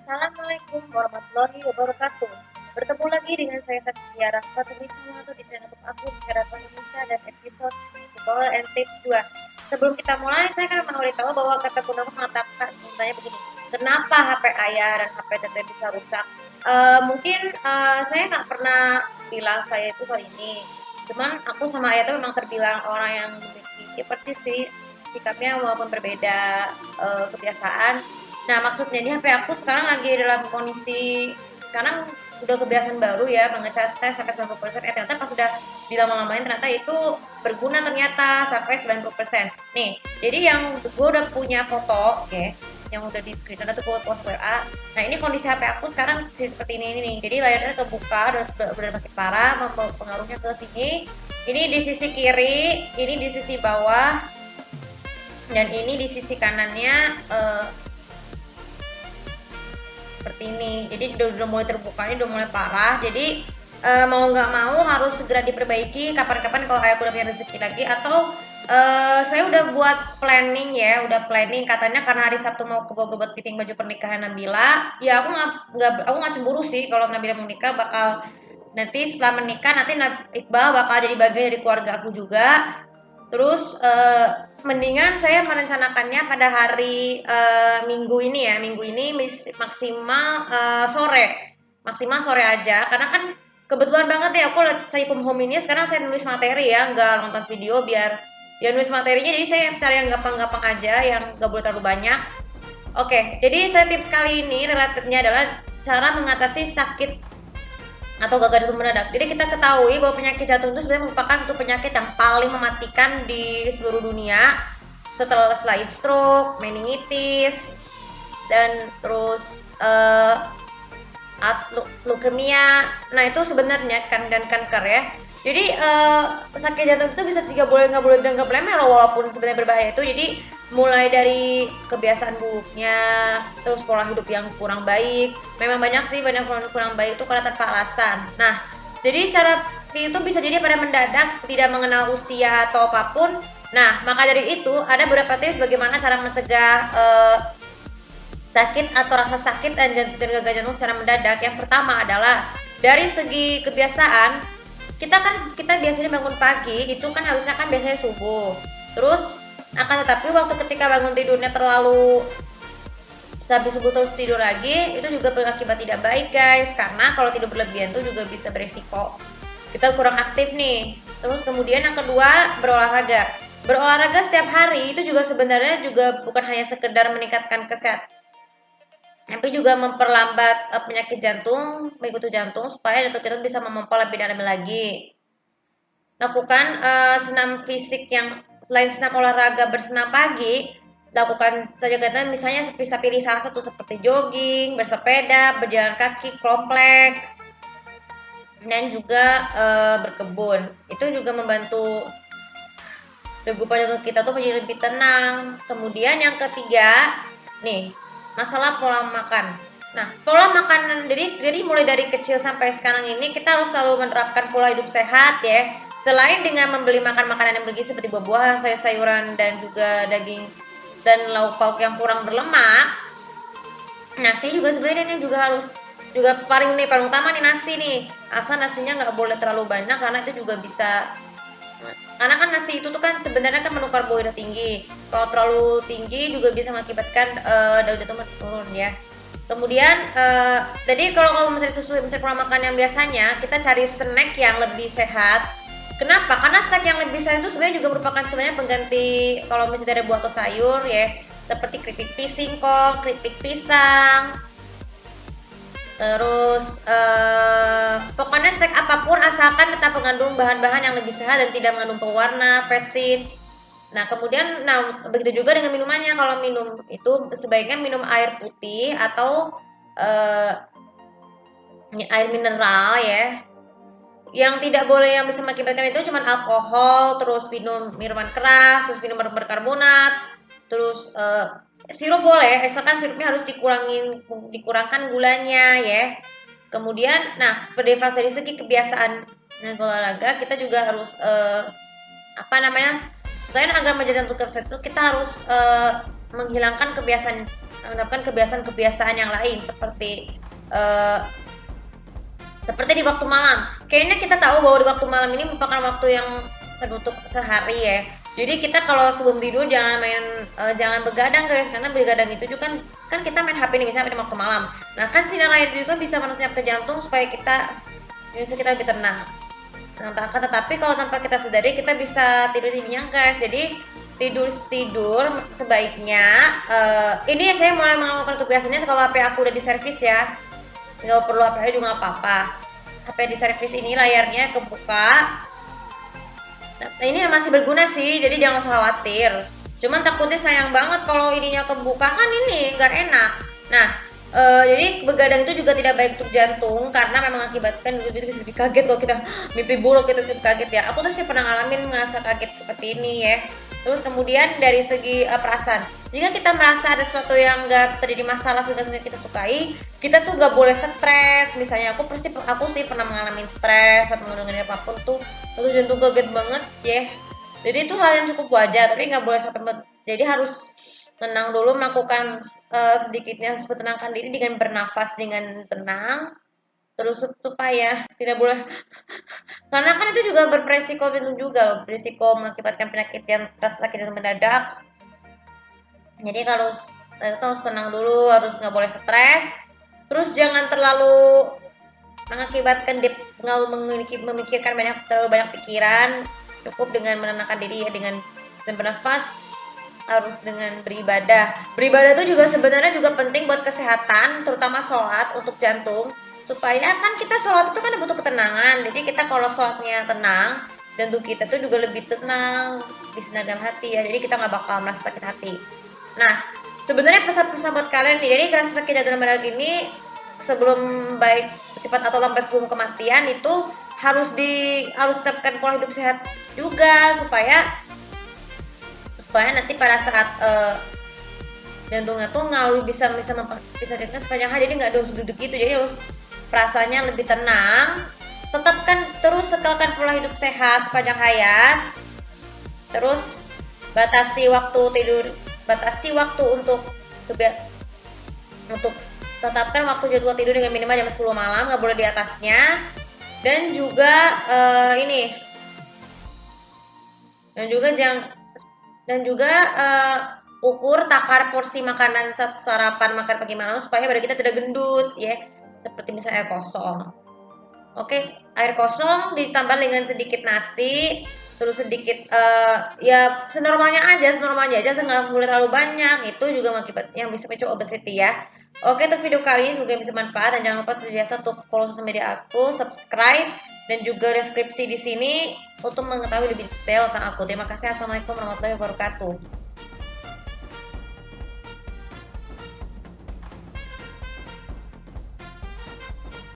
Assalamualaikum warahmatullahi wabarakatuh. Bertemu lagi dengan saya Saskia Rahmat Wisnu di channel YouTube aku Sekarang Indonesia dan episode Tutorial and Tips 2. Sebelum kita mulai, saya akan memberitahu bahwa kata Gunawan mengatakan sebenarnya begini. Kenapa HP ayah dan HP teteh bisa rusak? Saya nggak pernah bilang saya itu soal ini. Cuman aku sama ayah itu memang terbilang orang yang memiliki seperti sih sikapnya walaupun berbeda kebiasaan. Nah, maksudnya ini HP aku sekarang lagi dalam kondisi sekarang udah kebiasaan baru ya mengecas tes sampai 90%. Ternyata pas sudah dilama-lamain ternyata itu berguna ternyata sampai 90%. Nih, jadi yang gue udah punya foto, ya, yang udah di screenshot itu gue post WA. Nah, ini kondisi HP aku sekarang seperti ini nih. Jadi layarnya kebuka, udah makin parah, pengaruhnya ke sini. Ini di sisi kiri, ini di sisi bawah, dan ini di sisi kanannya seperti ini. Jadi udah mulai terbuka, ini udah mulai parah. Jadi mau nggak mau harus segera diperbaiki kapan-kapan kalau ayah udah punya rezeki lagi, atau saya udah buat planning ya, udah planning katanya karena hari Sabtu mau ke Bogor buat fitting baju pernikahan Nabila. Ya aku nggak cemburu sih kalau Nabila mau nikah, bakal nanti setelah menikah nanti Iqbal bakal jadi bagian dari keluarga aku juga. Terus mendingan saya merencanakannya pada hari Minggu ini ya. Minggu ini maksimal maksimal sore aja. Karena kan kebetulan banget ya aku saya from home ini sekarang saya nulis materi ya, nggak nonton video biar ya nulis materinya. Jadi saya cari yang gampang-gampang aja, yang nggak boleh terlalu banyak. Oke, jadi saya tips kali ini relatednya adalah cara mengatasi sakit atau gagal jantung mendadak. Jadi kita ketahui bahwa penyakit jantung itu sebenarnya merupakan satu penyakit yang paling mematikan di seluruh dunia selain stroke, meningitis, dan terus leukemia. Nah itu sebenarnya dan kanker ya. Jadi sakit jantung itu bisa nggak boleh dianggap remeh loh, walaupun sebenarnya berbahaya itu. Jadi mulai dari kebiasaan buruknya, terus pola hidup yang kurang baik. Memang banyak pola hidup kurang baik itu karena tanpa alasan. Nah, jadi cara itu bisa jadi pada mendadak, tidak mengenal usia atau apapun. Nah, maka dari itu ada beberapa tips bagaimana cara mencegah sakit atau rasa sakit dan gagal jantung secara mendadak. Yang pertama adalah dari segi kebiasaan, kita biasanya bangun pagi itu kan harusnya kan biasanya subuh. Terus akan tetapi waktu ketika bangun tidurnya terlalu habis subuh terus tidur lagi, itu juga berakibat tidak baik guys, karena kalau tidur berlebihan itu juga bisa beresiko kita kurang aktif nih. Terus kemudian yang kedua, berolahraga setiap hari itu juga sebenarnya juga bukan hanya sekedar meningkatkan kesehatan, tapi juga memperlambat penyakit jantung, baik itu jantung, supaya jantung kita bisa memompa lebih dan lebih lagi. Lakukan senam fisik yang selain senam olahraga bersenam pagi, lakukan saja kegiatan misalnya bisa pilih salah satu seperti jogging, bersepeda, berjalan kaki, komplek, dan juga berkebun. Itu juga membantu degupan jantung kita tuh menjadi lebih tenang. Kemudian yang ketiga, nih, masalah pola makan. Nah, pola makanan jadi mulai dari kecil sampai sekarang ini kita harus selalu menerapkan pola hidup sehat ya. Selain dengan membeli makan makanan yang bergizi seperti buah-buahan, sayur-sayuran, dan juga daging dan lauk pauk yang kurang berlemak, nasi juga sebenarnya juga harus paling utama nih nasi nih. Asal nasinya nggak boleh terlalu banyak karena itu juga bisa, karena kan nasi itu tuh kan sebenarnya kan mengandung karbohidrat tinggi. Kalau terlalu tinggi juga bisa mengakibatkan daya jantung turun ya. Kemudian jadi kalau misalnya sesuai pola makan yang biasanya, kita cari snack yang lebih sehat. Kenapa? Karena snack yang lebih sehat itu sebenarnya juga merupakan sebenarnya pengganti kalau misalnya dari buah atau sayur ya, seperti keripik singkong, keripik pisang. Terus pokoknya snack apapun asalkan tetap mengandung bahan-bahan yang lebih sehat dan tidak mengandung pewarna, vetsin. Nah, kemudian begitu juga dengan minumannya. Kalau minum itu sebaiknya minum air putih atau air mineral ya. Yang tidak boleh yang bisa mengakibatkan itu cuma alkohol, terus minum minuman keras, terus minum berkarbonat, terus sirup boleh, asalkan sirupnya harus dikurangkan gulanya ya. Kemudian, nah, dari segi kebiasaan dan olahraga, kita juga harus selain agar menjaga jantung kita harus menghilangkan kebiasaan menerapkan kebiasaan-kebiasaan yang lain seperti di waktu malam. Kayaknya kita tahu bahwa di waktu malam ini merupakan waktu yang penutup sehari ya. Jadi kita kalau sebelum tidur jangan begadang guys, karena begadang itu juga kan kita main HP nih misalnya pada waktu malam. Nah kan sinar air itu juga bisa masuk ke jantung supaya kita lebih tenang. Nah, tetapi kalau tanpa kita sadari kita bisa tidur nyenyak guys. Jadi tidur sebaiknya ini saya mulai melakukan kebiasaannya kalau HP aku udah diservis ya, nggak perlu HP juga nggak apa-apa. HP diservis ini layarnya kebuka. Nah, ini masih berguna sih, jadi jangan usah khawatir. Cuman takutnya sayang banget kalau ininya kebuka kan ini nggak enak. Nah, jadi begadang itu juga tidak baik untuk jantung karena memang mengakibatkan itu bisa lebih kaget kalau kita mimpi buruk itu kaget ya. Aku tuh sih pernah ngalamin ngerasa kaget seperti ini ya. Terus kemudian dari segi perasaan, jika kita merasa ada sesuatu yang nggak terjadi masalah sudah kita sukai, kita tuh nggak boleh stres. Misalnya aku sih pernah mengalami stres saat mendengar apapun tuh, lalu jantung kaget banget ya. Jadi itu hal yang cukup wajar, tapi nggak boleh sampai jadi harus tenang dulu, melakukan sedikitnya tenangkan diri dengan bernafas dengan tenang, terus supaya tidak boleh, karena kan itu juga berisiko mengakibatkan penyakit yang rasa sakit dan mendadak. Jadi kalau itu harus tenang dulu, harus nggak boleh stres, terus jangan terlalu mengakibatkan memikirkan terlalu banyak pikiran. Cukup dengan menenangkan diri ya, dan bernafas, harus dengan beribadah. Beribadah itu juga sebenarnya juga penting buat kesehatan, terutama sholat untuk jantung. Supaya kan kita sholat itu kan butuh ketenangan. Jadi kita kalau sholatnya tenang, jantung kita tuh juga lebih tenang, disenang dalam hati ya. Jadi kita nggak bakal merasa sakit hati. Nah, sebenarnya pesan-pesan buat kalian nih. Jadi rasa sakit jantung mendadak ini sebelum baik cepat atau lambat sebelum kematian itu harus diterapkan pola hidup sehat juga supaya nanti pada saat jantungnya tuh nggak bisa jadikan sepanjang hari, jadi nggak duduk gitu, jadi harus perasaannya lebih tenang. Setelkan pola hidup sehat sepanjang hayat, terus batasi waktu untuk tetapkan waktu jadwal tidur dengan minimal jam 10 malam, nggak boleh di atasnya. Dan juga ukur takar porsi makanan sarapan, makan pagi malam supaya badan kita tidak gendut ya, seperti misalnya air kosong. Oke, air kosong ditambah dengan sedikit nasi, terus sedikit ya senormalnya aja, nggak boleh terlalu banyak, itu juga mengakibat yang bisa memicu obesity ya. Oke, untuk video kali ini semoga bisa bermanfaat, dan jangan lupa seperti biasa untuk follow sosial media aku, subscribe, dan juga deskripsi di sini untuk mengetahui lebih detail tentang aku. Terima kasih. Assalamualaikum warahmatullahi wabarakatuh.